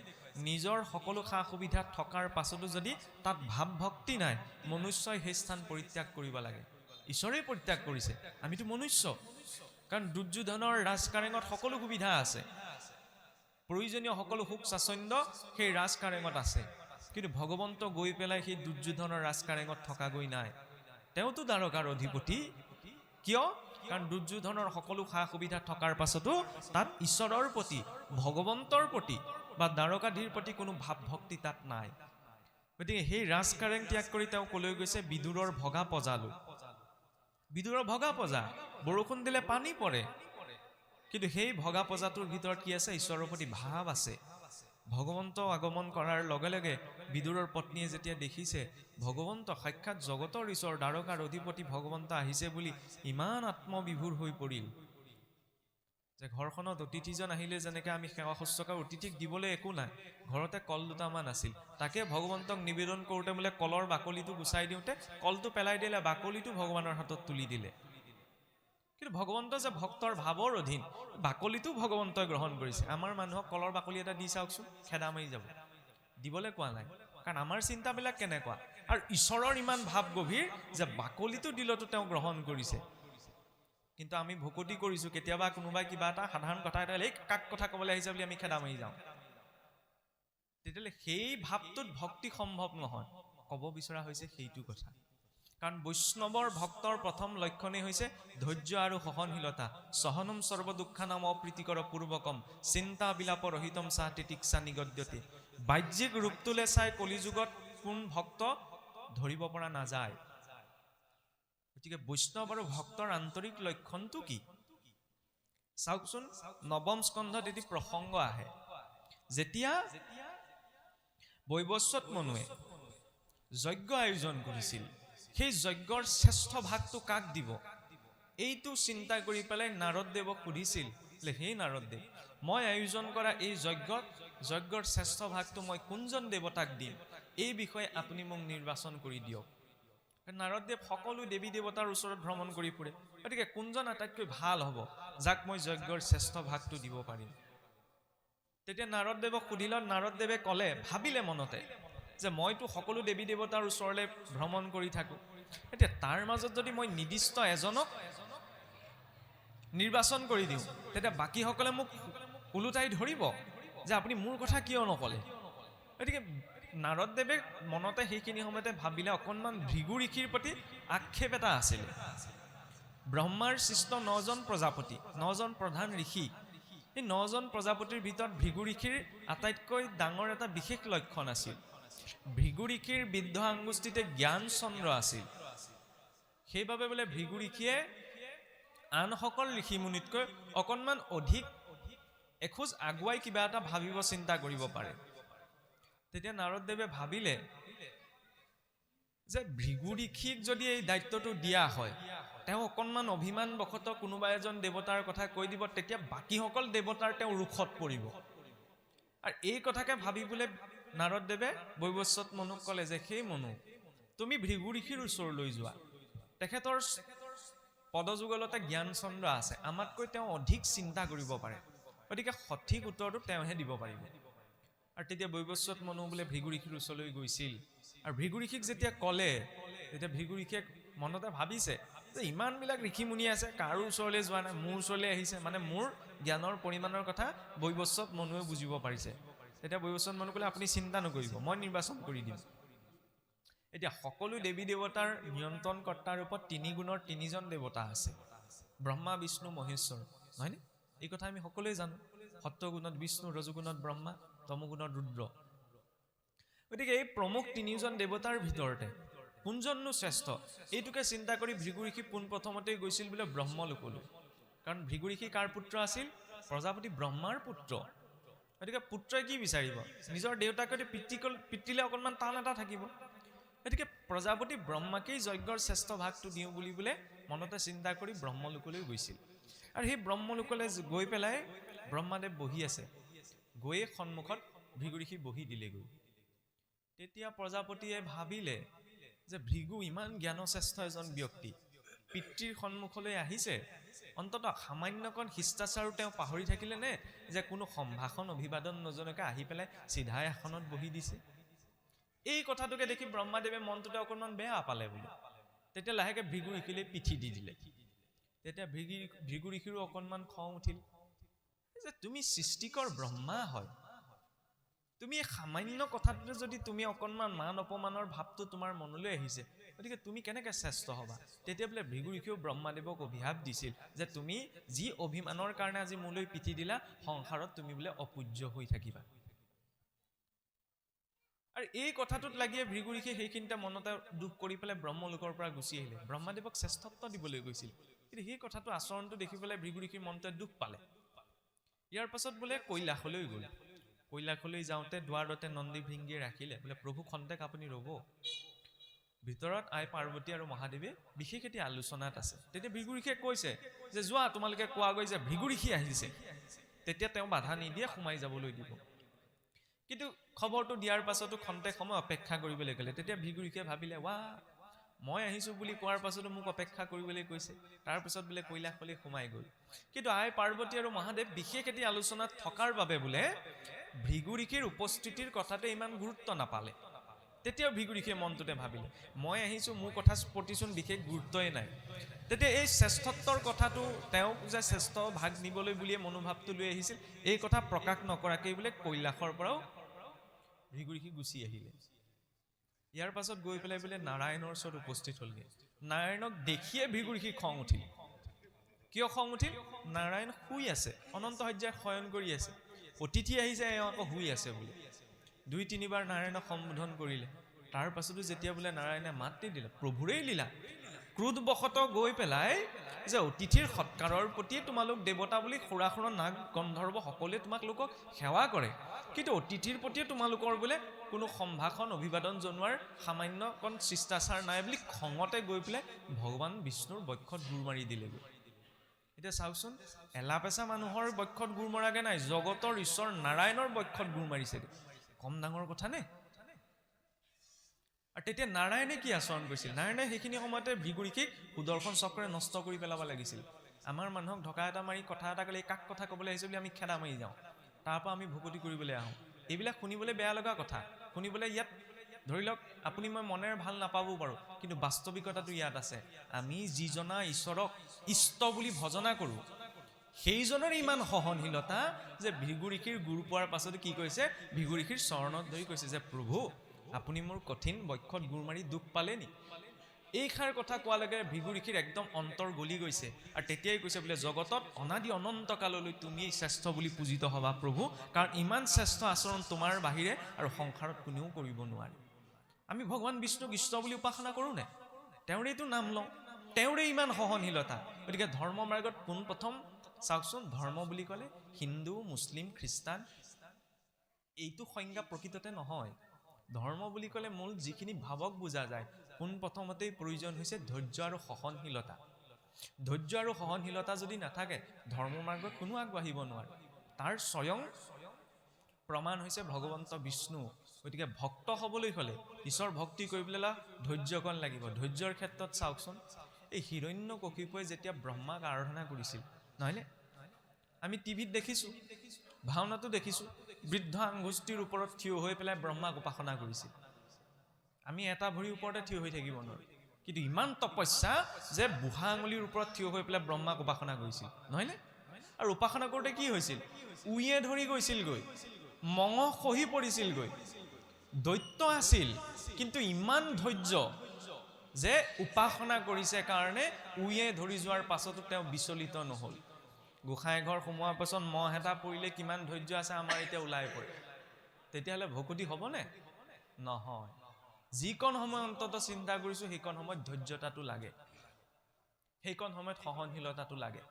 নিজৰ সকলো সা সুবিধা থকাৰ পাছতো যদি তাত ভাৱ ভক্তি নাই, মনুষ্যই সেই স্থান পৰিত্যাগ কৰিব লাগে। ঈশ্বৰেই পৰিত্যাগ কৰিছে, আমিতো মনুষ্য। কাৰণ দুৰ্যোধনৰ ৰাজকাৰেঙত সকলো সুবিধা আছে, প্ৰয়োজনীয় সকলো সুখ স্বাচ্ছন্দ্য সেই ৰাজকাৰেঙত আছে, কিন্তু ভগৱন্ত গৈ পেলাই সেই দুৰ্যোধনৰ ৰাজকাৰেঙত থকাগৈ নাই। তেওঁতো দ্বাৰকাৰ অধিপতি। কিয়? কাৰণ দুৰ্যোধনৰ সকলো সা সুবিধা থকাৰ পাছতো তাত ঈশ্বৰৰ প্ৰতি, ভগৱন্তৰ প্ৰতি বা দ্বাৰকাধীৰ প্ৰতি কোনো ভাৱ ভক্তি তাত নাই। গতিকে সেই ৰাজকাৰেং ত্যাগ কৰি তেওঁ কলৈ গৈছে? বিদুৰৰ ভগা পজালৈ। বিদুৰৰ ভগা পজা, বৰষুণ দিলে পানী পৰে, কিন্তু সেই ভগা পজাটোৰ ভিতৰত কি আছে? ঈশ্বৰৰ প্ৰতি ভাৱ আছে। ভগৱন্ত আগমন কৰাৰ লগে লগে বিদুৰৰ পত্নীয়ে যেতিয়া দেখিছে ভগৱন্ত সাক্ষাৎ জগতৰ ঈশ্বৰ দ্বাৰকাৰ অধিপতি ভগৱন্ত আহিছে বুলি, ইমান আত্মবিভোৰ হৈ পৰিল যে ঘৰখনত অতিথিজন আহিলে যেনেকৈ আমি সেৱা শুশ্ৰূষা, অতিথিক দিবলৈ একো নাই, ঘৰতে কল দুটামান আছিল, তাকে ভগৱন্তক নিবেদন কৰোঁতে বোলে কলৰ বাকলিটো গুচাই দিওঁতে কলটো পেলাই দিলে, বাকলিটো ভগৱানৰ হাতত তুলি দিলে। কিন্তু ভগৱন্ত যে ভক্তৰ ভাৱৰ অধীন, বাকলিটো ভগৱন্তই গ্ৰহণ কৰিছে। আমাৰ মানুহক কলৰ বাকলি এটা দি চাওকচোন, খেদা মাৰি যাব, দিবলৈ কোৱা নাই, কাৰণ আমাৰ চিন্তাবিলাক কেনেকুৱা। আৰু ঈশ্বৰৰ ইমান ভাৱ গভীৰ যে বাকলিটো দিলতো তেওঁ গ্ৰহণ কৰিছে। কিন্তু আমি ভকতি কৰিছোঁ, কেতিয়াবা কোনোবাই কিবা এটা সাধাৰণ কথা এটা এই কাক কথা ক'বলৈ আহিছে বুলি আমি খেদা মাৰি যাওঁ। তেতিয়াহ'লে সেই ভাৱটোত ভক্তি সম্ভৱ নহয়। ক'ব বিচৰা হৈছে সেইটো কথা। কাৰণ বৈষ্ণৱৰ ভক্তৰ প্ৰথম লক্ষণেই হৈছে ধৈৰ্য আৰু সহনশীলতা। সহনম সৰ্ব দুঃখানাম অপ্ৰীতিকৰ পূৰ্বকম চিন্তা বিলাপ ৰহিতম চাহ তিতিক্ষা নিগদ্যতে। বাহ্যিক ৰূপটোলে চাই কলিযুগত কোন ভক্ত ধৰিব পৰা নাযায়। গতিকে বৈষ্ণৱ আৰু ভক্তৰ আন্তৰিক লক্ষণটো কি? চাওকচোন, নৱম স্কন্ধত এটি প্ৰসংগ আহে, যেতিয়া বৈৱস্বত মনুৱে যজ্ঞ আয়োজন কৰিছিল, সেই যজ্ঞৰ শ্ৰেষ্ঠ ভাগটো কাক দিব, এইটো চিন্তা কৰি পেলাই নাৰদদেৱক সুধিছিল, হে নাৰদদেৱ, মই আয়োজন কৰা এই যজ্ঞৰ শ্ৰেষ্ঠ ভাগটো মই কোনজন দেৱতাক দিম, এই বিষয়ে আপুনি মোক নিৰ্বাচন কৰি দিয়ক। নাৰদদেৱ সকলো দেৱী দেৱতাৰ ওচৰত ভ্ৰমণ কৰি ফুৰে, গতিকে কোনজন আটাইতকৈ ভাল হ'ব, যাক মই যজ্ঞৰ শ্ৰেষ্ঠ ভাগটো দিব পাৰিম। তেতিয়া নাৰদদেৱক সুধিলত নাৰদদেৱে ক'লে, ভাবিলে মনতে যে মইতো সকলো দেৱী দেৱতাৰ ওচৰলৈ ভ্ৰমণ কৰি থাকোঁ, এতিয়া তাৰ মাজত যদি মই নিৰ্দিষ্ট এজনক নিৰ্বাচন কৰি দিওঁ তেতিয়া বাকীসকলে মোক ওলোটাই ধৰিব যে আপুনি মোৰ কথা কিয় নকলে। গতিকে নাৰদদেৱে মনতে সেইখিনি সময়তে ভাবিলে অকণমান ভৃগু ঋষিৰ প্ৰতি আক্ষেপ এটা আছিলে। ব্ৰহ্মাৰ সৃষ্ট 9জন প্ৰজাপতি, 9জন প্ৰধান ঋষি, এই 9জন প্ৰজাপতিৰ ভিতৰত ভৃগু ঋষিৰ আটাইতকৈ ডাঙৰ এটা বিশেষ লক্ষণ আছিল। ভৃগু ঋষিৰ বৃদ্ধ আঙ্গুষ্ঠিতে জ্ঞান চন্দ্ৰ আছিল। সেইবাবে বোলে ভৃগু ঋষিয়ে আনসকল ঋষি মুনিতকৈ অকণমান অধিক এখোজ আগুৱাই কিবা এটা ভাবিব চিন্তা কৰিব পাৰে। তেতিয়া নাৰদদেৱে ভাবিলে যে ভৃগু ঋষিক যদি এই দায়িত্বটো দিয়া হয়, তেওঁ অকণমান অভিমান বশত কোনোবা এজন দেৱতাৰ কথা কৈ দিব, তেতিয়া বাকীসকল দেৱতাৰ তেওঁ ৰোষত পৰিব। আৰু এই কথাকে ভাবি বোলে নাৰদদেৱে বৈৱস্বত মনুক ক'লে যে সেই মনু, তুমি ভৃগু ঋষিৰ ওচৰলৈ যোৱা, তেখেতৰ পদযুগলতে জ্ঞান চন্দ্ৰ আছে, আমাতকৈ তেওঁ অধিক চিন্তা কৰিব পাৰে, গতিকে সঠিক উত্তৰটো তেওঁহে দিব পাৰিব। আৰু তেতিয়া বৈৱস্বত মনু বোলে ভৃগু ঋষিৰ ওচৰলৈ গৈছিল। আৰু ভৃগু ঋষিক যেতিয়া ক'লে, তেতিয়া ভৃগু ঋষিয়ে মনতে ভাবিছে যে ইমানবিলাক ঋষি মুনি আছে, কাৰো ওচৰলৈ যোৱা নাই, মোৰ ওচৰলৈ আহিছে, মানে মোৰ জ্ঞানৰ পৰিমাণৰ কথা বৈৱস্বত মনুৱে বুজিব পাৰিছে। তেতিয়া বৈৱস্বত মনু ক'লে আপুনি চিন্তা নকৰিব, মই নিৰ্বাচন কৰি দিম। এতিয়া সকলো দেৱী দেৱতাৰ নিয়ন্ত্ৰণকৰ্তাৰ ৰূপত 3 গুণৰ 3জন দেৱতা আছে, ব্ৰহ্মা বিষ্ণু মহেশ্বৰ, নহয়নে? এই কথা আমি সকলোৱে জানো। সত্যগুণত বিষ্ণু, ৰজগুণত ব্ৰহ্মা, তমগুণত ৰুদ্ৰ। গতিকে এই প্ৰমুখ 3জন দেৱতাৰ ভিতৰতে কোনজননো শ্ৰেষ্ঠ, এইটোকে চিন্তা কৰি ভৃগু ঋষি পোনপ্ৰথমতেই গৈছিল বোলে ব্ৰহ্মলোকলৈ। কাৰণ ভৃগু ঋষি কাৰ পুত্ৰ আছিল? প্ৰজাপতি ব্ৰহ্মাৰ পুত্ৰ। গতিকে পুত্ৰই কি বিচাৰিব? নিজৰ দেউতাকে পিতৃলে অকণমান টান এটা থাকিব। গতিকে প্ৰজাপতি ব্ৰহ্মাকেই যজ্ঞৰ শ্ৰেষ্ঠ ভাগটো দিওঁ বুলি বোলে মনতে চিন্তা কৰি ব্ৰহ্মলোকলৈ গৈছিল। আৰু সেই ব্ৰহ্মলোকলৈ গৈ পেলাই ব্ৰহ্মাদেৱ বহি আছে, গৈয়ে সন্মুখত ভৃগু ঋষি বহি দিলেগৈ। তেতিয়া প্ৰজাপতিয়ে ভাবিলে যে ভৃগু ইমান জ্ঞানশ্ৰেষ্ঠ এজন ব্যক্তি, পিতৃৰ সন্মুখলৈ আহিছে, অন্ততঃ সামান্যকণ শিষ্টাচাৰো তেওঁ পাহৰি থাকিলে নে, যে কোনো সম্ভাষণ অভিবাদন নজনাকে আহি পেলাই চিধাই আসনত বহি দিছে। এই কথাটোকে দেখি ব্ৰহ্মাদেৱে মনটোতে অকণমান বেয়া পালে বোলে। তেতিয়া লাহেকে ভৃগু ঋষিলৈ পিঠি দি দিলে। তেতিয়া ভৃগু ঋষিৰো অকণমান খং উঠিল যে তুমি সৃষ্টিকৰ ব্ৰহ্মা হয়, তুমি এই সামান্য কথাটোতে যদি তুমি অকণমান মান অপমানৰ ভাৱটো তোমাৰ মনলৈ আহিছে, গতিকে তুমি কেনেকৈ শ্ৰেষ্ঠ হ'বা? তেতিয়া বোলে ভৃগু ঋষিও ব্ৰহ্মাদেৱক অভিশাপ দিছিল যে তুমি যি অভিমানৰ কাৰণে আজি মোলৈ পিঠি দিলা, সংসাৰত তুমি বোলে অপূজ্য হৈ থাকিবা। আৰু এই কথাটোত লাগিয়ে ভৃগু ঋষিয়ে সেইখিনিতে মনতে দুখ কৰি পেলাই ব্ৰহ্মলোকৰ পৰা গুচি আহিলে। ব্ৰহ্মাদেৱক শ্ৰেষ্ঠত্ব দিবলৈ গৈছিল, কিন্তু সেই কথাটো আচৰণটো দেখি পেলাই ভৃগু ঋষিৰ মনতে দুখ পালে। ইয়াৰ পাছত বোলে কৈলাশলৈ গ'ল। কৈলাশলৈ যাওঁতে দুৱাৰতে নন্দী ভৃংগীয়ে ৰাখিলে, বোলে প্ৰভু খন্তেক আপুনি ৰ'ব, ভিতৰত আই পাৰ্বতী আৰু মহাদেৱে বিশেষ এটি আলোচনাত আছে। তেতিয়া ভৃগু ঋষিয়ে কৈছে যে যোৱা, তোমালোকে কোৱাগৈ যে ভৃগু ঋষি আহিছে। তেতিয়া তেওঁ বাধা নিদিয়ে, সোমাই যাবলৈ দিব। কিন্তু খবৰটো দিয়াৰ পাছতো খন্তেক সময় অপেক্ষা কৰিবলৈ ক'লে। তেতিয়া ভৃগু ঋষিয়ে ভাবিলে, মই আহিছোঁ বুলি কোৱাৰ পাছতো মোক অপেক্ষা কৰিবলৈ কৈছে। তাৰপিছত বোলে কৈলাশলৈ সোমাই গ'ল। কিন্তু আই পাৰ্বতী আৰু মহাদেৱ বিশেষ এটি আলোচনাত থকাৰ বাবে বোলে ভৃগু ঋষিৰ উপস্থিতিৰ কথাতে ইমান গুৰুত্ব নাপালে। তেতিয়াও ভৃগু ঋষিয়ে মনটোতে ভাবিলে, মই আহিছোঁ, মোৰ কথা প্ৰতিচোন বিশেষ গুৰুত্বই নাই। তেতিয়া এই শ্ৰেষ্ঠত্বৰ কথাটো তেওঁক যে শ্ৰেষ্ঠ ভাগ নিবলৈ বুলিয়ে মনোভাৱটো লৈ আহিছিল, এই কথা প্ৰকাশ নকৰাকেই বোলে কৈলাশৰ পৰাও ভৃগু ঋষি গুচি আহিলে। ইয়াৰ পাছত গৈ পেলাই বোলে নাৰায়ণৰ ওচৰত উপস্থিত হ'লগৈ। নাৰায়ণক দেখিয়ে ভৃগু ঋষিৰ খং উঠিল। কিয় খং উঠিল? নাৰায়ণ শুই আছে, অনন্ত শয্যাত শয়ন কৰি আছে, অতিথি আহিছে, এওঁ আকৌ শুই আছে বোলে। 2-3বাৰ নাৰায়ণক সম্বোধন কৰিলে। তাৰ পাছতো যেতিয়া বোলে নাৰায়ণে মাত দিলে, প্ৰভুৰেই লীলা, ক্ৰোধবশত গৈ পেলাই যে অতিথিৰ সৎকাৰৰ প্ৰতিয়ে তোমালোক দেৱতা বুলি সুৰাসুৰ নাগ গন্ধৰ্ব সকলোৱে তোমালোকক সেৱা কৰে, কিন্তু অতিথিৰ প্ৰতিয়ে তোমালোকৰ বোলে কোনো সম্ভাষণ অভিবাদন জনোৱাৰ সামান্যকণ শিষ্টাচাৰ নাই বুলি খঙতে গৈ পেলাই ভগৱান বিষ্ণুৰ বক্ষত গুৰ মাৰি দিলেগৈ। এতিয়া চাওকচোন, এলাপেচা মানুহৰ বক্ষত গুৰ মৰাগে নাই, জগতৰ ঈশ্বৰ নাৰায়ণৰ বক্ষত গুৰ মাৰিছেগৈ। কম ডাঙৰ কথা নে? আৰু তেতিয়া নাৰায়ণে কি আচৰণ কৰিছিল? নাৰায়ণে সেইখিনি সময়তে ভৃগু ঋষিক সুদৰ্শন চক্ৰে নষ্ট কৰি পেলাব লাগিছিল। আমাৰ মানুহক ঢকা এটা মাৰি কথা এটা ক'লে, কাক কথা ক'বলৈ আহিছে বুলি আমি খেদা মাৰি যাওঁ, তাৰ পৰা আমি ভকতি কৰিবলৈ আহোঁ। এইবিলাক শুনিবলৈ বেয়া লগা কথা, শুনিবলৈ ইয়াত ধৰি লওক আপুনি মই মনেৰে ভাল নাপাবও পাৰোঁ, কিন্তু বাস্তৱিকতাটো ইয়াত আছে। আমি যিজনা ঈশ্বৰক ইষ্ট বুলি ভজনা কৰোঁ, সেইজনৰ ইমান সহনশীলতা যে ভিগু ঋষিৰ গুৰু পোৱাৰ পাছতো কি কৈছে, ভিগু ঋষিৰ চৰণত ধৰি কৈছে যে প্ৰভু আপুনি মোৰ কঠিন বক্ষত গুৰ মাৰি দুখ পালে নি? এইষাৰ কথা কোৱাৰ লগে ভিগু ঋষিৰ একদম অন্তৰ গলি গৈছে, আৰু তেতিয়াই কৈছে বোলে জগতত অনাদি অনন্ত কাললৈ তুমিয়েই শ্ৰেষ্ঠ বুলি পূজিত হবা প্ৰভু, কাৰণ ইমান শ্ৰেষ্ঠ আচৰণ তোমাৰ বাহিৰে আৰু সংসাৰত কোনেও কৰিব নোৱাৰে। আমি ভগৱান বিষ্ণুক ইষ্ট বুলি উপাসনা কৰোঁনে? তেওঁৰেইতো নাম লওঁ, তেওঁৰে ইমান সহনশীলতা। গতিকে ধৰ্ম মাৰ্গত পোনপ্ৰথম চাওকচোন, ধৰ্ম বুলি ক'লে হিন্দু, মুছলিম, খ্ৰীষ্টান এইটো সংজ্ঞা প্ৰকৃততে নহয়। ধৰ্ম বুলি ক'লে মূল যিখিনি ভাৱক বুজা যায়, পোনপ্ৰথমতেই প্ৰয়োজন হৈছে ধৈৰ্য আৰু সহনশীলতা। ধৈৰ্য আৰু সহনশীলতা যদি নাথাকে ধৰ্ম মাৰ্গত কোনো আগবাঢ়িব নোৱাৰে। তাৰ স্বয়ং প্ৰমাণ হৈছে ভগৱন্ত বিষ্ণু। গতিকে ভক্ত হ'বলৈ হ'লে, ঈশ্বৰ ভক্তি কৰিবলৈ ধৈৰ্যকণ লাগিব। ধৈৰ্যৰ ক্ষেত্ৰত চাওকচোন, এই হিৰণ্যকশিপুৱে যেতিয়া ব্ৰহ্মাক আৰাধনা কৰিছিল, নহয়নে? আমি টিভিত দেখিছোঁ, ভাওনাতো দেখিছোঁ, বৃদ্ধ আঙ্গুষ্ঠিৰ ওপৰত থিয় হৈ পেলাই ব্ৰহ্মাক উপাসনা কৰিছিল। আমি এটা ভৰিৰ ওপৰতে থিয় হৈ থাকিব নোৱাৰোঁ, কিন্তু ইমান তপস্যা যে বুঢ়া আঙুলিৰ ওপৰত থিয় হৈ পেলাই ব্ৰহ্মাক উপাসনা কৰিছিল, নহয়নে? আৰু উপাসনা কৰোঁতে কি হৈছিল? উইয়ে ধৰি গৈছিলগৈ, মঙহ খহি পৰিছিলগৈ, দৈত্য আছিল, কিন্তু ইমান ধৈৰ্য যে উপাসনা কৰিছে কাৰণে উইয়ে ধৰি যোৱাৰ পাছতো তেওঁ বিচলিত নহ'ল। গোসাঁই ঘৰ সোমোৱাৰ পাছত মহ এটা পৰিলে কিমান ধৈৰ্য আছে আমাৰ এতিয়া ওলাই পৰে। তেতিয়াহ'লে ভকতি হ'বনে? নহয়। যিকণ সময় অন্তত চিন্তা কৰিছোঁ সেইকণ সময়ত ধৈৰ্যতাটো লাগে, সেইকণ সময়ত সহনশীলতাটো লাগে।